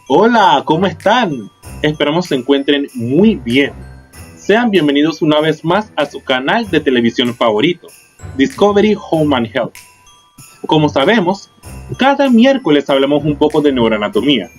Hola, ¿cómo están? Esperamos se encuentren muy bien. Sean bienvenidos una vez más a su canal de televisión favorito, Discovery Home and Health. Como sabemos, cada miércoles hablamos un poco de neuroanatomía.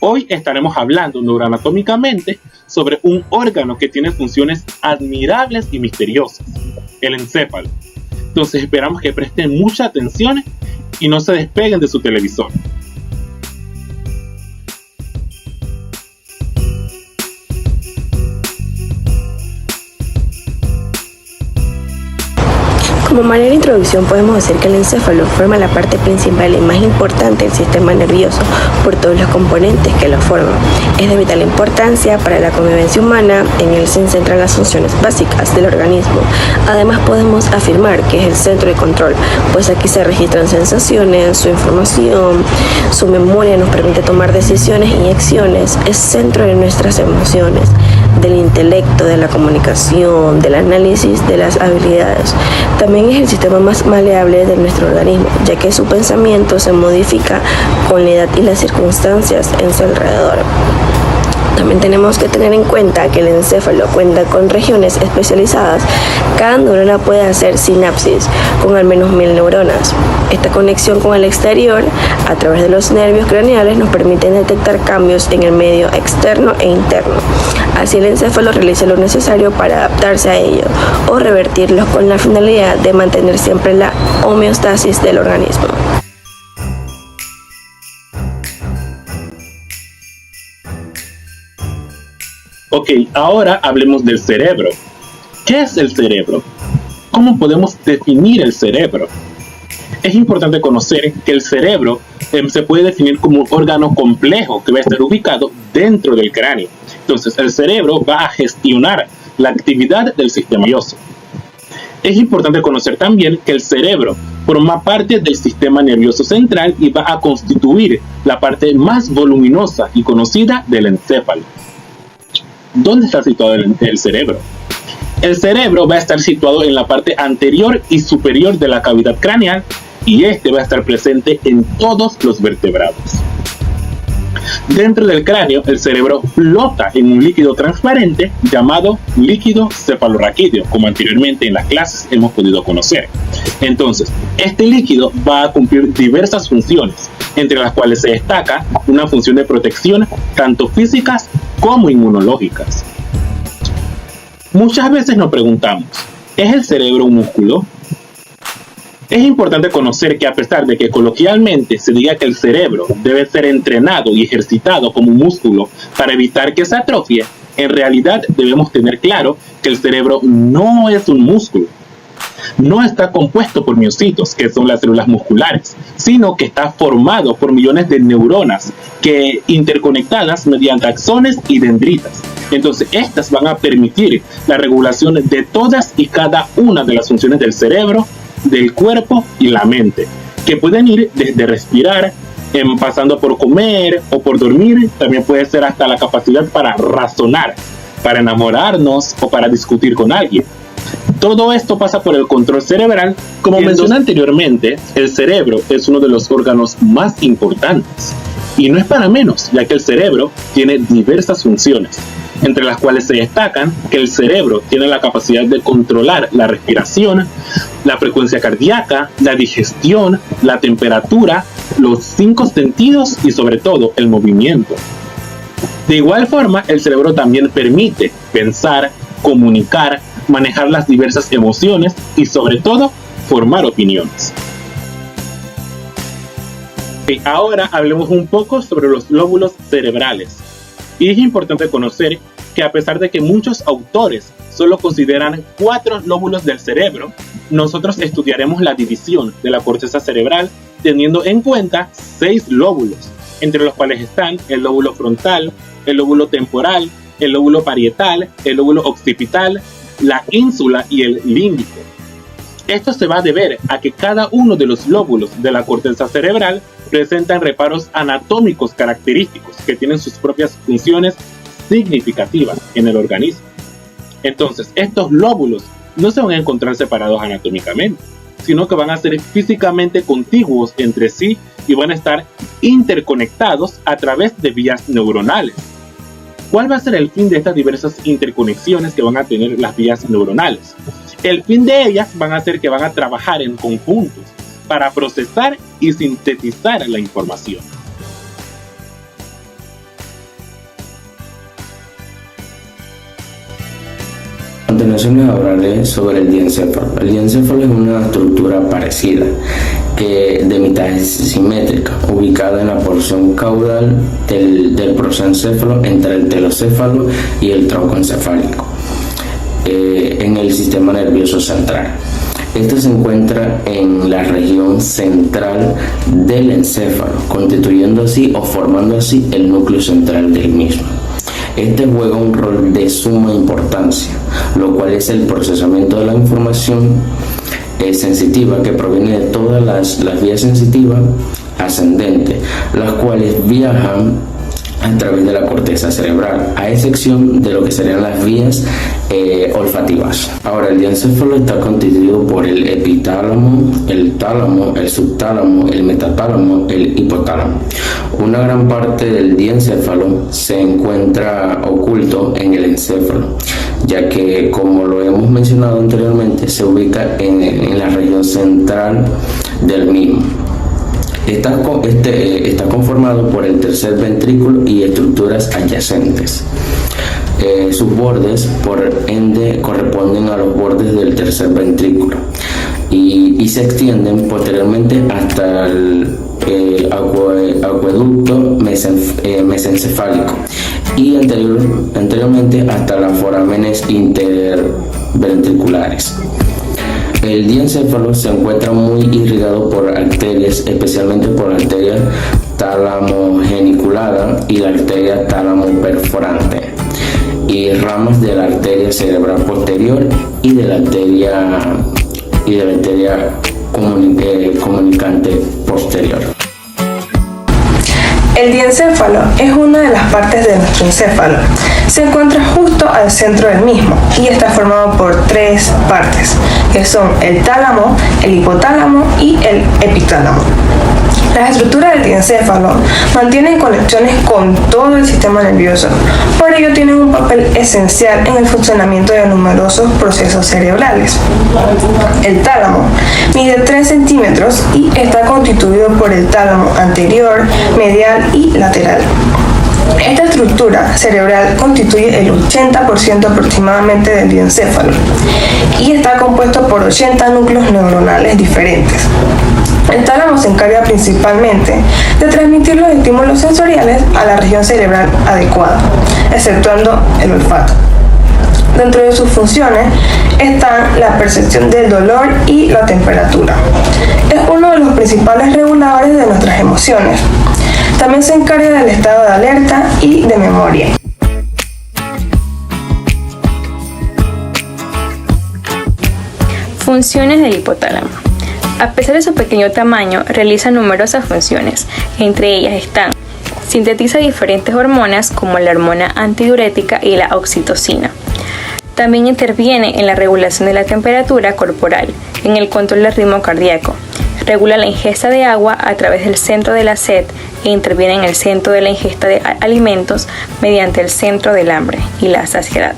Hoy estaremos hablando neuroanatómicamente sobre un órgano que tiene funciones admirables y misteriosas, el encéfalo. Entonces esperamos que presten mucha atención y no se despeguen de su televisor. Como manera de introducción podemos decir que el encéfalo forma la parte principal y más importante del sistema nervioso por todos los componentes que lo forman. Es de vital importancia para la convivencia humana, en él se centran las funciones básicas del organismo. Además podemos afirmar que es el centro de control, pues aquí se registran sensaciones, su información, su memoria nos permite tomar decisiones y acciones, es centro de nuestras emociones, del intelecto, de la comunicación, del análisis de las habilidades. También es el sistema más maleable de nuestro organismo, ya que su pensamiento se modifica con la edad y las circunstancias en su alrededor. También tenemos que tener en cuenta que el encéfalo cuenta con regiones especializadas. Cada neurona puede hacer sinapsis con al menos 1000 neuronas. Esta conexión con el exterior a través de los nervios craneales nos permite detectar cambios en el medio externo e interno. Así el encéfalo realiza lo necesario para adaptarse a ello o revertirlos con la finalidad de mantener siempre la homeostasis del organismo. Ok, ahora hablemos del cerebro. ¿Qué es el cerebro? ¿Cómo podemos definir el cerebro? Es importante conocer que el cerebro se puede definir como un órgano complejo que va a estar ubicado dentro del cráneo. Entonces, el cerebro va a gestionar la actividad del sistema nervioso. Es importante conocer también que el cerebro forma parte del sistema nervioso central y va a constituir la parte más voluminosa y conocida del encéfalo. ¿Dónde está situado el cerebro? El cerebro va a estar situado en la parte anterior y superior de la cavidad craneal y este va a estar presente en todos los vertebrados. Dentro del cráneo, el cerebro flota en un líquido transparente llamado líquido cefalorraquídeo, como anteriormente en las clases hemos podido conocer. Entonces, este líquido va a cumplir diversas funciones, entre las cuales se destaca una función de protección tanto físicas como inmunológicas. Muchas veces nos preguntamos, ¿es el cerebro un músculo? Es importante conocer que a pesar de que coloquialmente se diga que el cerebro debe ser entrenado y ejercitado como un músculo para evitar que se atrofie, en realidad debemos tener claro que el cerebro no es un músculo. No está compuesto por miocitos, que son las células musculares, sino que está formado por millones de neuronas que interconectadas mediante axones y dendritas. Entonces, estas van a permitir la regulación de todas y cada una de las funciones del cerebro, del cuerpo y la mente, que pueden ir desde respirar, pasando por comer o por dormir, también puede ser hasta la capacidad para razonar, para enamorarnos o para discutir con alguien. Todo esto pasa por el control cerebral. Como mencioné anteriormente, el cerebro es uno de los órganos más importantes. Y no es para menos, ya que el cerebro tiene diversas funciones, entre las cuales se destacan que el cerebro tiene la capacidad de controlar la respiración, la frecuencia cardíaca, la digestión, la temperatura, los 5 sentidos y sobre todo el movimiento. De igual forma, el cerebro también permite pensar, comunicar, manejar las diversas emociones y sobre todo formar opiniones. Y ahora hablemos un poco sobre los lóbulos cerebrales. Y es importante conocer que a pesar de que muchos autores solo consideran 4 lóbulos del cerebro, nosotros estudiaremos la división de la corteza cerebral teniendo en cuenta 6 lóbulos, entre los cuales están el lóbulo frontal, el lóbulo temporal, el lóbulo parietal, el lóbulo occipital, la ínsula y el límbico. Esto se va a deber a que cada uno de los lóbulos de la corteza cerebral presentan reparos anatómicos característicos que tienen sus propias funciones significativas en el organismo. Entonces, estos lóbulos no se van a encontrar separados anatómicamente, sino que van a ser físicamente contiguos entre sí y van a estar interconectados a través de vías neuronales. ¿Cuál va a ser el fin de estas diversas interconexiones que van a tener las vías neuronales? El fin de ellas van a ser que van a trabajar en conjuntos para procesar y sintetizar la información. A continuación les hablaré sobre el diencéfalo. El diencéfalo es una estructura parecida, de mitad simétrica, ubicada en la porción caudal del prosencéfalo entre el telocéfalo y el tronco encefálico, en el sistema nervioso central. Este se encuentra en la región central del encéfalo, constituyendo así o formando así el núcleo central del mismo. Este juega un rol de suma importancia, lo cual es el procesamiento de la información sensitiva que proviene de todas las vías sensitivas ascendentes, las cuales viajan a través de la corteza cerebral, a excepción de lo que serían las vías olfativas. Ahora, el diencéfalo está constituido por el epitálamo, el tálamo, el subtálamo, el metatálamo, el hipotálamo. Una gran parte del diencéfalo se encuentra oculto en el encéfalo, ya que, como lo hemos mencionado anteriormente, se ubica en la región central del mismo. Está conformado por el tercer ventrículo y estructuras adyacentes. Sus bordes, por ende, corresponden a los bordes del tercer ventrículo y se extienden posteriormente hasta el acueducto mesencefálico y anteriormente hasta las forámenes interventriculares. El diencéfalo se encuentra muy irrigado por arterias, especialmente por la arteria tálamo-geniculada y la arteria tálamo-perforante, y ramas de la arteria cerebral posterior y de la arteria comunicante posterior. El diencéfalo es una de las partes de nuestro encéfalo. Se encuentra justo al centro del mismo y está formado por tres partes, que son el tálamo, el hipotálamo y el epitálamo. Las estructuras del diencéfalo mantienen conexiones con todo el sistema nervioso, por ello tienen un papel esencial en el funcionamiento de numerosos procesos cerebrales. El tálamo mide 3 centímetros y está constituido por el tálamo anterior, medial y lateral. Esta estructura cerebral constituye el 80% aproximadamente del diencéfalo y está compuesto por 80 núcleos neuronales diferentes. El tálamo se encarga principalmente de transmitir los estímulos sensoriales a la región cerebral adecuada, exceptuando el olfato. Dentro de sus funciones están la percepción del dolor y la temperatura. Es uno de los principales reguladores de nuestras emociones. También se encarga del estado de alerta y de memoria. Funciones del hipotálamo. A pesar de su pequeño tamaño, realiza numerosas funciones. Entre ellas están: sintetiza diferentes hormonas como la hormona antidiurética y la oxitocina. También interviene en la regulación de la temperatura corporal, en el control del ritmo cardíaco. Regula la ingesta de agua a través del centro de la sed e interviene en el centro de la ingesta de alimentos mediante el centro del hambre y la saciedad.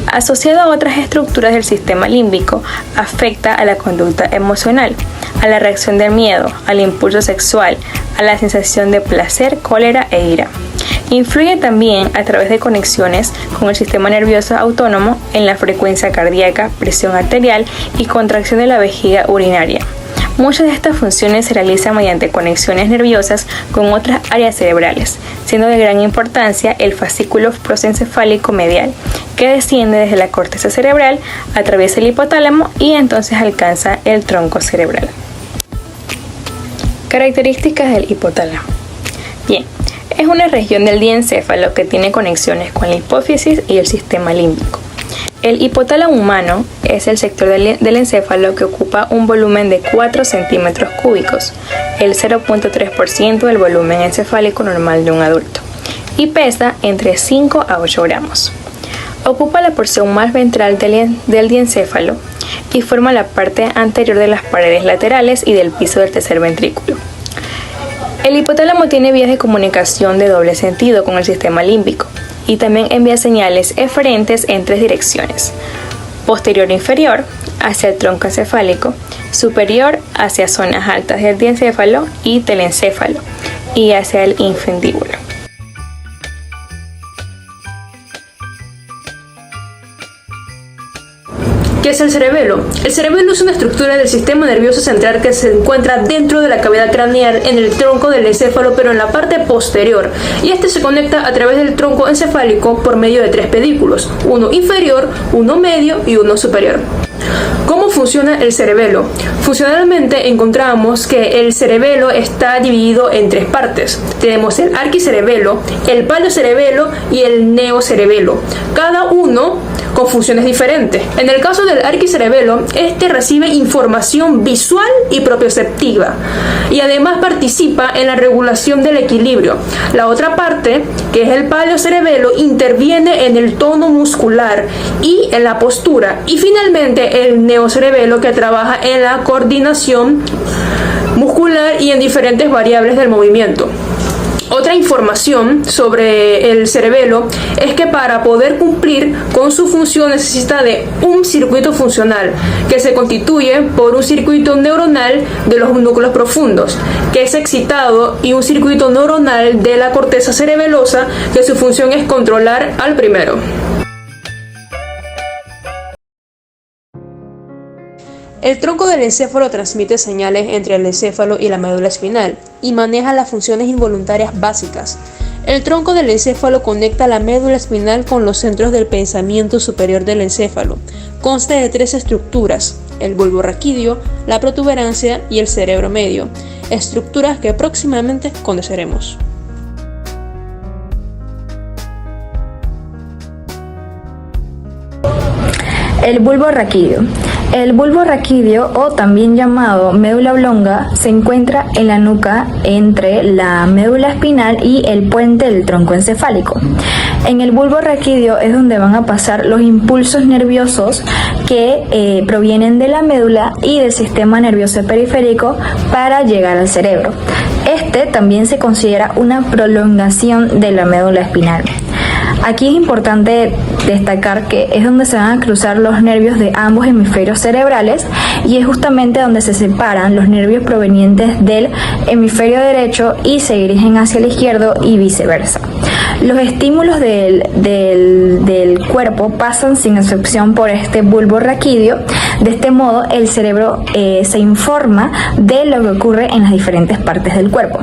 Asociado a otras estructuras del sistema límbico, afecta a la conducta emocional, a la reacción del miedo, al impulso sexual, a la sensación de placer, cólera e ira. Influye también a través de conexiones con el sistema nervioso autónomo en la frecuencia cardíaca, presión arterial y contracción de la vejiga urinaria. Muchas de estas funciones se realizan mediante conexiones nerviosas con otras áreas cerebrales, siendo de gran importancia el fascículo prosencefálico medial, que desciende desde la corteza cerebral, atraviesa el hipotálamo y entonces alcanza el tronco cerebral. Características del hipotálamo. Bien, es una región del diencéfalo que tiene conexiones con la hipófisis y el sistema límbico. El hipotálamo humano es el sector del encéfalo que ocupa un volumen de 4 centímetros cúbicos, el 0.3% del volumen encefálico normal de un adulto, y pesa entre 5 a 8 gramos. Ocupa la porción más ventral del diencéfalo, y forma la parte anterior de las paredes laterales y del piso del tercer ventrículo. El hipotálamo tiene vías de comunicación de doble sentido con el sistema límbico y también envía señales eferentes en tres direcciones: posterior e inferior hacia el tronco encefálico, superior hacia zonas altas del diencéfalo y telencéfalo y hacia el infundíbulo. ¿Qué es el cerebelo? El cerebelo es una estructura del sistema nervioso central que se encuentra dentro de la cavidad craneal en el tronco del encéfalo, pero en la parte posterior, y este se conecta a través del tronco encefálico por medio de tres pedículos, uno inferior, uno medio y uno superior. ¿Cómo funciona el cerebelo? Funcionalmente encontramos que el cerebelo está dividido en tres partes. Tenemos el arquicerebelo, el paleocerebelo y el neocerebelo, cada uno con funciones diferentes. En el caso del arquicerebelo, este recibe información visual y propioceptiva y además participa en la regulación del equilibrio. La otra parte, que es el paleocerebelo, interviene en el tono muscular y en la postura, y finalmente el neocerebelo, que trabaja en la coordinación muscular y en diferentes variables del movimiento. Otra información sobre el cerebelo es que para poder cumplir con su función necesita de un circuito funcional que se constituye por un circuito neuronal de los núcleos profundos, que es excitado, y un circuito neuronal de la corteza cerebelosa, que su función es controlar al primero. El tronco del encéfalo transmite señales entre el encéfalo y la médula espinal y maneja las funciones involuntarias básicas. El tronco del encéfalo conecta la médula espinal con los centros del pensamiento superior del encéfalo. Consta de tres estructuras: el bulbo raquídeo, la protuberancia y el cerebro medio, estructuras que próximamente conoceremos. El bulbo raquídeo. El bulbo raquídeo, o también llamado médula oblonga, se encuentra en la nuca entre la médula espinal y el puente del tronco encefálico. En el bulbo raquídeo es donde van a pasar los impulsos nerviosos que provienen de la médula y del sistema nervioso periférico para llegar al cerebro. Este también se considera una prolongación de la médula espinal. Aquí es importante destacar que es donde se van a cruzar los nervios de ambos hemisferios cerebrales y es justamente donde se separan los nervios provenientes del hemisferio derecho y se dirigen hacia el izquierdo y viceversa. Los estímulos del cuerpo pasan sin excepción por este bulbo raquídeo. De este modo, el cerebro se informa de lo que ocurre en las diferentes partes del cuerpo.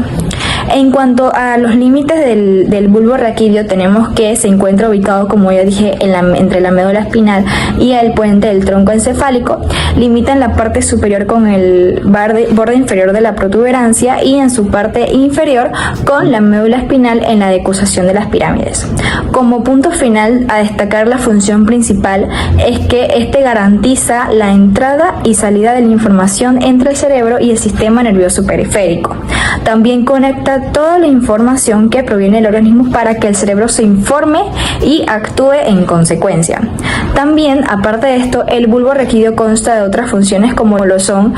En cuanto a los límites del bulbo raquídeo, tenemos que se encuentra ubicado, como ya dije, entre la médula espinal y el puente del tronco encefálico. Limita en la parte superior con el borde inferior de la protuberancia y en su parte inferior con la médula espinal en la decusación de las pirámides. Como punto final a destacar, la función principal es que este garantiza la entrada y salida de la información entre el cerebro y el sistema nervioso periférico. También conecta toda la información que proviene del organismo para que el cerebro se informe y actúe en consecuencia. También, aparte de esto, el bulbo raquídeo consta de otras funciones como lo son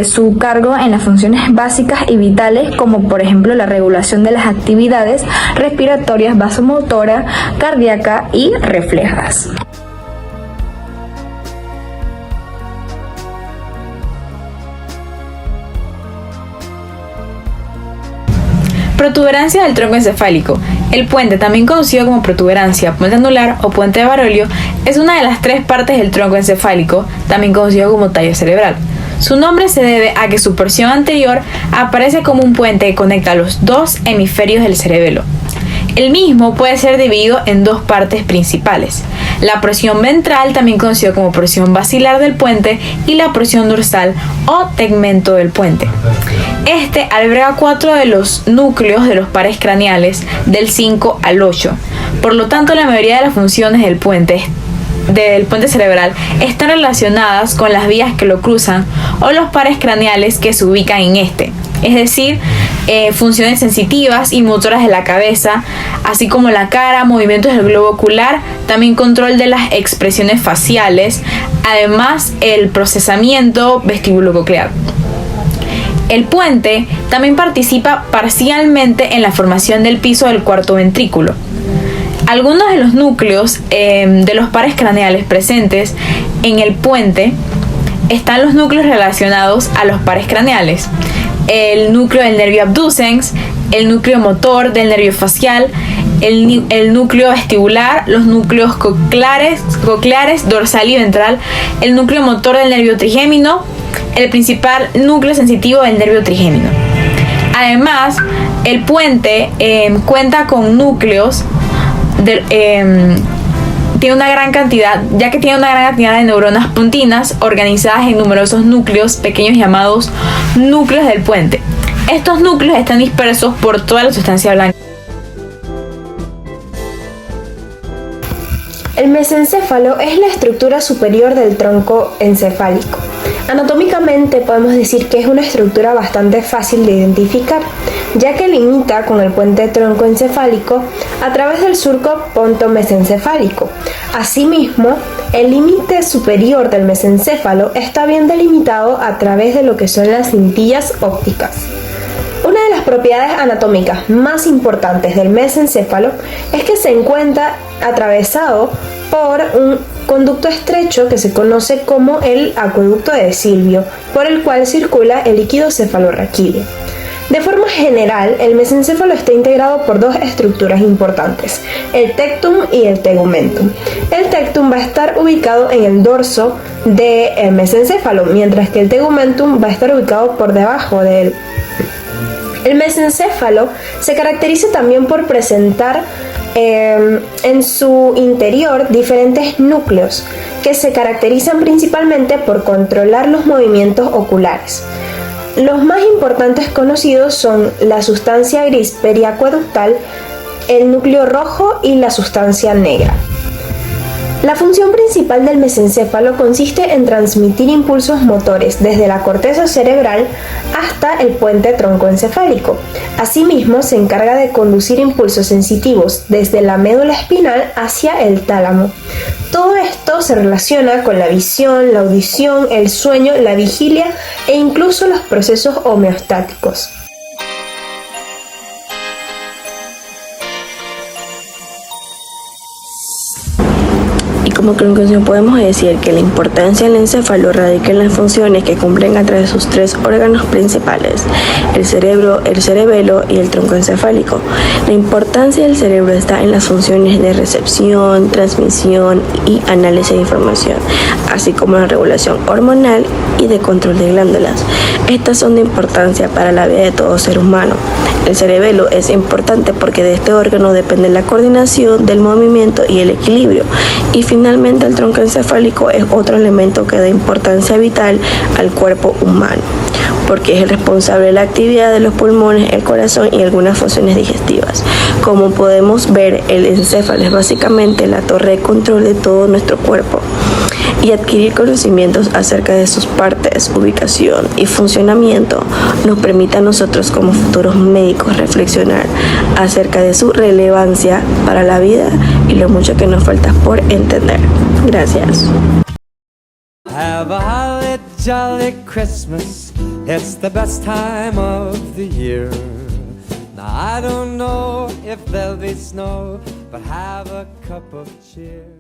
su cargo en las funciones básicas y vitales, como por ejemplo la regulación de las actividades respiratorias, vasomotora, cardíaca y reflejas. Protuberancia del tronco encefálico. El puente, también conocido como protuberancia, puente anular o puente de Barolio, es una de las tres partes del tronco encefálico, también conocido como tallo cerebral. Su nombre se debe a que su porción anterior aparece como un puente que conecta los dos hemisferios del cerebelo. El mismo puede ser dividido en dos partes principales: la porción ventral, también conocida como porción basilar del puente, y la porción dorsal o tegmento del puente. Este alberga 4 de los núcleos de los pares craneales, del 5 al 8. Por lo tanto, la mayoría de las funciones del puente cerebral están relacionadas con las vías que lo cruzan o los pares craneales que se ubican en este. Es decir, funciones sensitivas y motoras de la cabeza, así como la cara, movimientos del globo ocular, también control de las expresiones faciales, además el procesamiento vestibulo-coclear. El puente también participa parcialmente en la formación del piso del cuarto ventrículo. Algunos de los núcleos de los pares craneales presentes en el puente están los núcleos relacionados a los pares craneales: el núcleo del nervio abducens, el núcleo motor del nervio facial, el núcleo vestibular, los núcleos cocleares, dorsal y ventral, el núcleo motor del nervio trigémino, el principal núcleo sensitivo del nervio trigémino. Además, el puente cuenta con núcleos tiene una gran cantidad de neuronas puntinas organizadas en numerosos núcleos pequeños llamados núcleos del puente. Estos núcleos están dispersos por toda la sustancia blanca. El mesencéfalo es la estructura superior del tronco encefálico. Anatómicamente podemos decir que es una estructura bastante fácil de identificar, ya que limita con el puente troncoencefálico a través del surco pontomesencefálico. Asimismo, el límite superior del mesencéfalo está bien delimitado a través de lo que son las cintillas ópticas. Una de las propiedades anatómicas más importantes del mesencéfalo es que se encuentra atravesado por un conducto estrecho que se conoce como el acueducto de Silvio, por el cual circula el líquido cefalorraquídeo. De forma general, el mesencéfalo está integrado por dos estructuras importantes, el tectum y el tegumentum. El tectum va a estar ubicado en el dorso del mesencéfalo, mientras que el tegumentum va a estar ubicado por debajo de él. El mesencéfalo se caracteriza también por presentar en su interior diferentes núcleos que se caracterizan principalmente por controlar los movimientos oculares. Los más importantes conocidos son la sustancia gris periacueductal, el núcleo rojo y la sustancia negra. La función principal del mesencéfalo consiste en transmitir impulsos motores desde la corteza cerebral hasta el puente troncoencefálico. Asimismo, se encarga de conducir impulsos sensitivos desde la médula espinal hacia el tálamo. Todo esto se relaciona con la visión, la audición, el sueño, la vigilia e incluso los procesos homeostáticos. Como conclusión podemos decir que la importancia del encéfalo radica en las funciones que cumplen a través de sus tres órganos principales, el cerebro, el cerebelo y el tronco encefálico. La importancia del cerebro está en las funciones de recepción, transmisión y análisis de información, así como la regulación hormonal y de control de glándulas. Estas son de importancia para la vida de todo ser humano. El cerebelo es importante porque de este órgano depende la coordinación del movimiento y el equilibrio. Y finalmente el tronco encefálico es otro elemento que da importancia vital al cuerpo humano, porque es el responsable de la actividad de los pulmones, el corazón y algunas funciones digestivas. Como podemos ver, el encéfalo es básicamente la torre de control de todo nuestro cuerpo. Y adquirir conocimientos acerca de sus partes, ubicación y funcionamiento nos permite a nosotros como futuros médicos reflexionar acerca de su relevancia para la vida y lo mucho que nos falta por entender. Gracias. Have a holly jolly Christmas, it's the best time of the year. Now I don't know if there'll be snow, but have a cup of cheer.